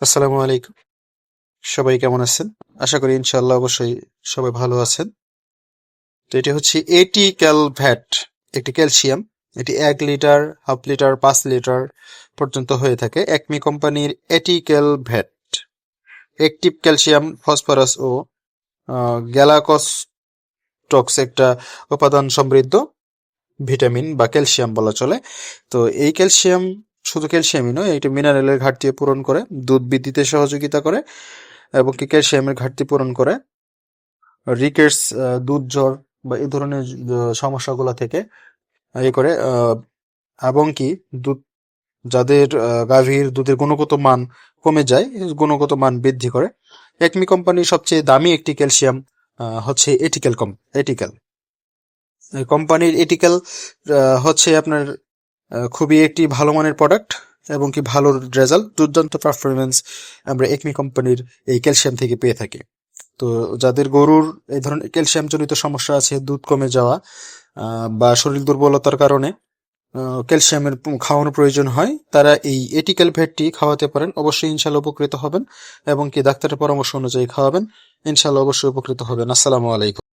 আসসালামু আলাইকুম। সবাই কেমন আছেন? আশা করি ইনশাআল্লাহ অবশ্যই সবাই ভালো আছেন। তো এটি হচ্ছে এটি ক্যালভ্যাট, একটি ক্যালসিয়াম। এটি 1 লিটার, হাফ লিটার, 5 লিটার পর্যন্ত হয়ে থাকে। একমি কোম্পানির এটি ক্যালভ্যাট অ্যাক্টিভ ক্যালসিয়াম, ফসফরাস ও গ্যালাকস্টোক্স একটা উপাদান সমৃদ্ধ ভিটামিন বা ক্যালসিয়াম বলা চলে। তো এই ক্যালসিয়াম শুধু ক্যালসিয়ামই নয়, এটি মিনারেলের ঘাটতি পূরণ করে, দুধ বৃদ্ধিতে সহযোগিতা করে এবং কি ক্যালসিয়ামের ঘাটতি পূরণ করে রিকেটস, দুধ জ্বর বা এই ধরনের সমস্যাগুলো থেকে ইয়ে করে, এবং কি দুধ যাদের গাভীর দুধের গুণগত মান কমে যায়, এই গুণগত মান বৃদ্ধি করে। একমি কোম্পানির সবচেয়ে দামি একটি ক্যালসিয়াম হচ্ছে এটিক্যাল। এই কোম্পানির এটিক্যাল হচ্ছে আপনার খুবই একটি ভালো মানের প্রোডাক্ট এবং কি ভালো রেজাল্ট, দুর্দান্ত পারফরমেন্স আমরা একমি কোম্পানির এই ক্যালসিয়াম থেকে পেয়ে থাকি। তো যাদের গরুর এই ধরনের ক্যালসিয়াম জনিত সমস্যা আছে, দুধ কমে যাওয়া বা শরীর দুর্বলতার কারণে ক্যালসিয়ামের খাওয়ানোর প্রয়োজন হয়, তারা এই এটিক্যাল ভেটটি খাওয়াতে পারেন। অবশ্যই ইনশাল্লাহ উপকৃত হবেন এবং কি ডাক্তারের পরামর্শ অনুযায়ী খাওয়াবেন। ইনশাল্লাহ অবশ্যই উপকৃত হবেন। আসসালামু আলাইকুম।